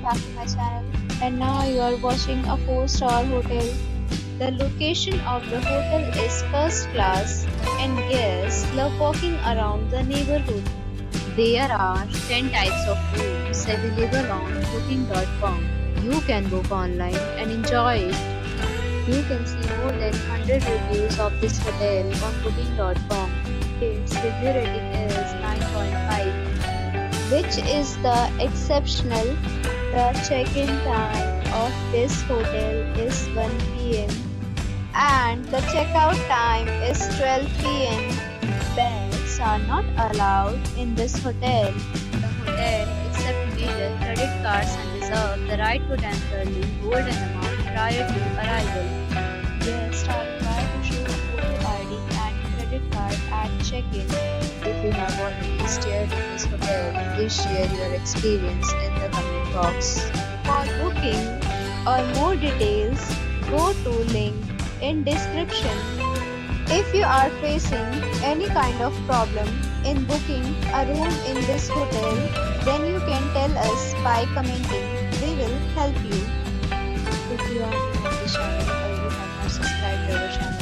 back to my channel. And now you are watching a 4-star hotel. The location of the hotel is first class and guests love walking around the neighborhood. There are 10 types of rooms available on booking.com. You can book online and enjoy it. You can see more than 100 reviews of this hotel on booking.com. Its review rating is 9.5, which is the exceptional. The check-in time of this hotel is 1 p.m. and the checkout time is 12 p.m. Pets are not allowed in this hotel. The hotel accepts major credit cards and reserves the right to temporarily hold an amount prior to arrival. Guests are required to show a photo ID and credit card at check-in. If you have already stayed in this hotel, please share your experience in the comment box. For booking or more details, go to link in description. If you are facing any kind of problem in booking a room in this hotel, then you can tell us by commenting. We will help you. If you are new on this channel or you have not subscribed to our channel,